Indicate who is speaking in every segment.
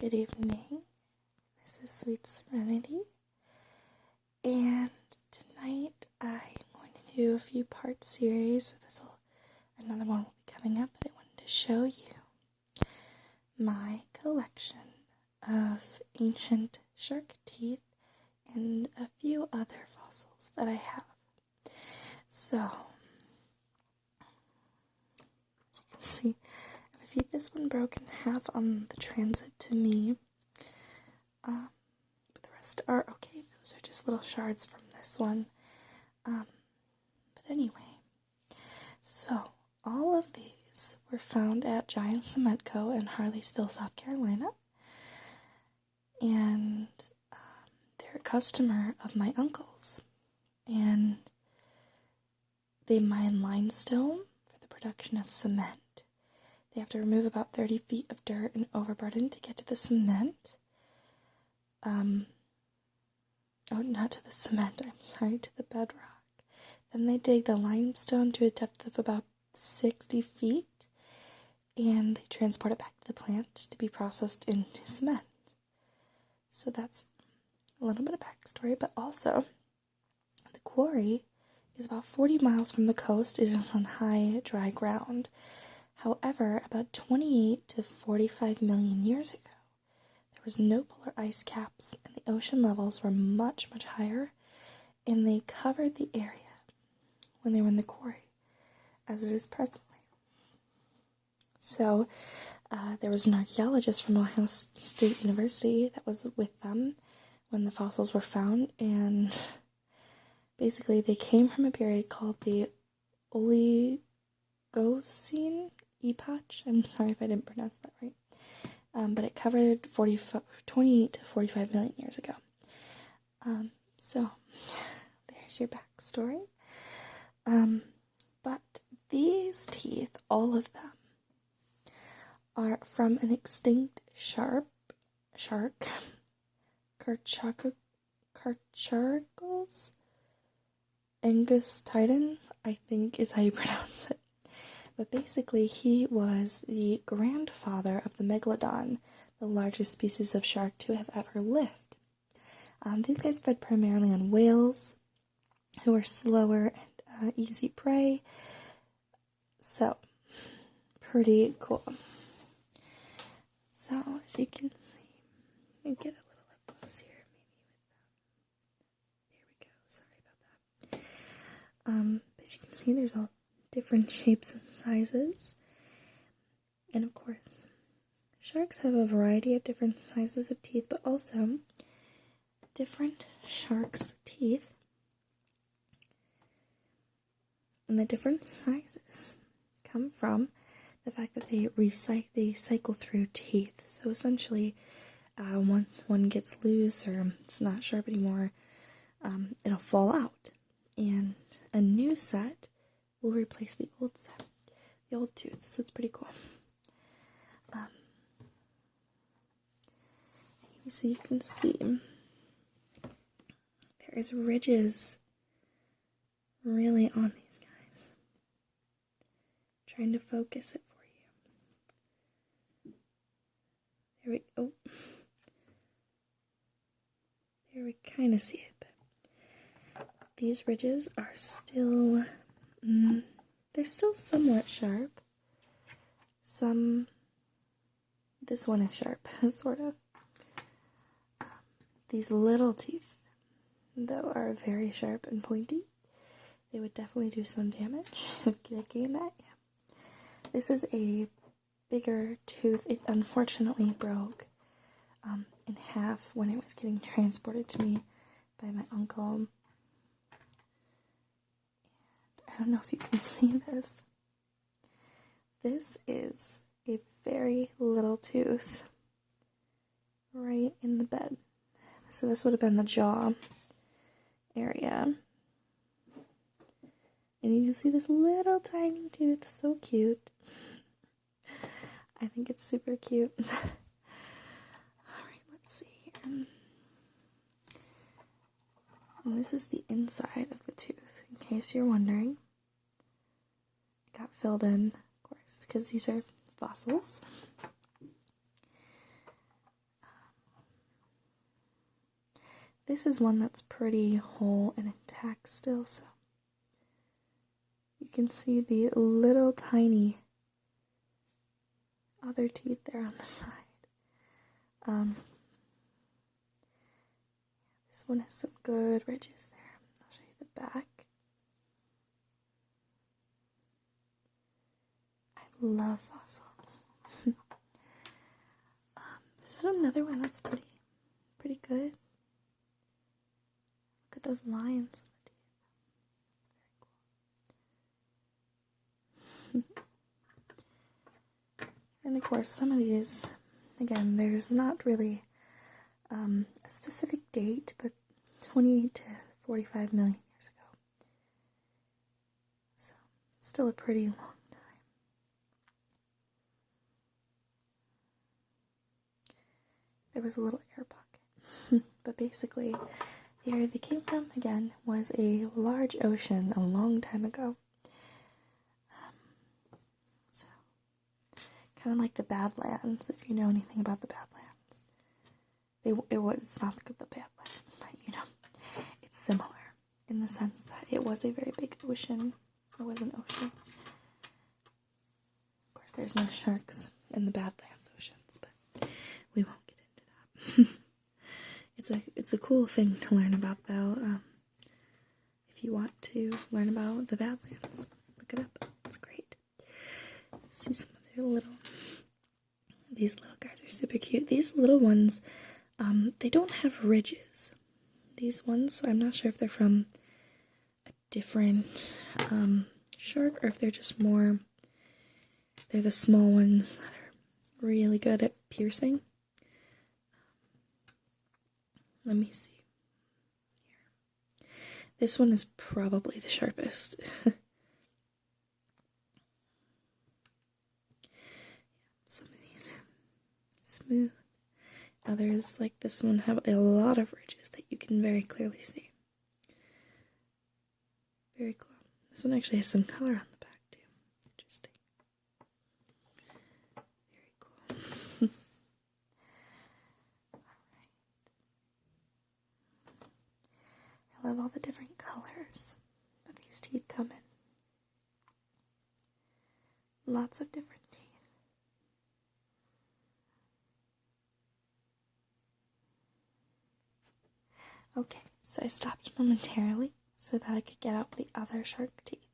Speaker 1: Good evening. This is Sweet Serenity, and tonight I'm going to do a few part series. Another one will be coming up, but I wanted to show you my collection of ancient shark teeth and a few other fossils that I have. So, as you can see, I have this one broken in half on the transit to me. But the rest are okay. Those are just little shards from this one. But anyway, so all of these were found at Giant Cement Co. in Harleysville, South Carolina. And they're a customer of my uncle's. And they mine limestone for the production of cement. They have to remove about 30 feet of dirt and overburden to get to the cement. Not to the cement, to the bedrock. Then they dig the limestone to a depth of about 60 feet, and they transport it back to the plant to be processed into cement. So that's a little bit of backstory, but also the quarry is about 40 miles from the coast. It is on high, dry ground. However, about 28 to 45 million years ago, there was no polar ice caps, and the ocean levels were much, much higher, and they covered the area when they were in the quarry, as it is presently. So, there was an archaeologist from Ohio State University that was with them when the fossils were found, and basically they came from a period called the Oligocene epoch. I'm sorry if I didn't pronounce that right. But it covered 28 to 45 million years ago. So, there's your backstory. But these teeth, all of them, are from an extinct shark, Carchargos angustidens, I think is how you pronounce it. But basically, he was the grandfather of the megalodon, the largest species of shark to have ever lived. These guys fed primarily on whales, who are slower and easy prey. So, pretty cool. So, as you can see, you get a little up close here, maybe with there we go. Sorry about that. As you can see, there's all different shapes and sizes. And of course, sharks have a variety of different sizes of teeth, but also different sharks' teeth and the different sizes come from the fact that they cycle through teeth. So essentially, once one gets loose or it's not sharp anymore, it'll fall out, and a new set will replace the old set, the old tooth. So it's pretty cool. So you can see there is ridges really on these guys. I'm trying to focus it for you. There we go. There we kind of see it, but these ridges are still they're still somewhat sharp. This one is sharp, sort of. These little teeth, though, are very sharp and pointy. They would definitely do some damage if they came at you. This is a bigger tooth. It unfortunately broke in half when it was getting transported to me by my uncle. I don't know if you can see this. This is a very little tooth right in the bed. So this would have been the jaw area. And you can see this little tiny tooth, so cute. I think it's super cute. Alright, let's see here. And this is the inside of the tooth, in case you're wondering. It got filled in, of course, because these are fossils. This is one that's pretty whole and intact still, so you can see the little tiny other teeth there on the side. This one has some good ridges there. I'll show you the back. I love fossils. This is another one that's pretty good. Look at those lines on the teeth. That's very cool. And of course, some of these, again, there's not really a specific date, but 20 to 45 million years ago. So, still a pretty long time. There was a little air pocket. But basically, the area they came from, again, was a large ocean a long time ago. So, kind of like the Badlands, if you know anything about the Badlands. It's not the Badlands, but you know, it's similar in the sense that it was a very big ocean. It was an ocean. Of course, there's no sharks in the Badlands oceans, but we won't get into that. It's a cool thing to learn about, though. If you want to learn about the Badlands, look it up. It's great. See some of their these little guys are super cute. These little ones, they don't have ridges. These ones, I'm not sure if they're from a different shark or if they're just more, they're the small ones that are really good at piercing. Let me see here. This one is probably the sharpest. Some of these are smooth. Others, like this one, have a lot of ridges that you can very clearly see. Very cool. This one actually has some color on the back, too. Interesting. Very cool. Alright. I love all the different colors that these teeth come in. Lots of different teeth. Okay, so I stopped momentarily so that I could get out the other shark teeth.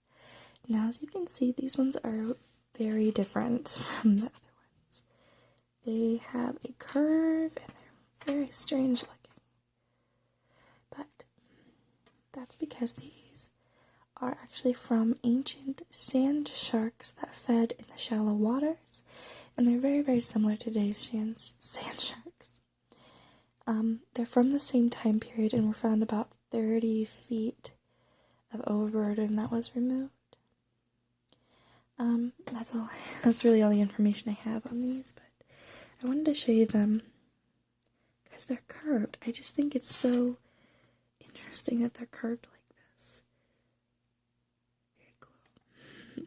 Speaker 1: Now, as you can see, these ones are very different from the other ones. They have a curve and they're very strange looking. But that's because these are actually from ancient sand sharks that fed in the shallow waters, and they're very, very similar to today's sand sharks. They're from the same time period and were found about 30 feet of overburden that was removed. That's really all the information I have on these, but I wanted to show you them because they're curved. I just think it's so interesting that they're curved like this. Very cool.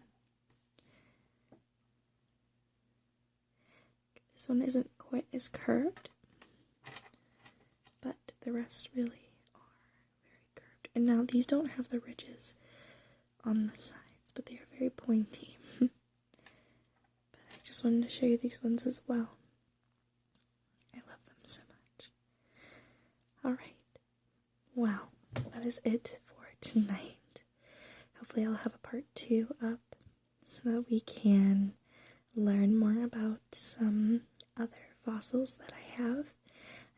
Speaker 1: This one isn't quite as curved, but the rest really are very curved. And now these don't have the ridges on the sides, but they are very pointy. But I just wanted to show you these ones as well. I love them so much. Alright, well, that is it for tonight. Hopefully I'll have a part 2 up so that we can learn more about some other fossils that I have.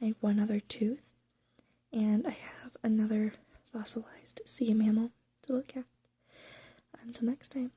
Speaker 1: I have one other tooth, and I have another fossilized sea mammal to look at. Until next time.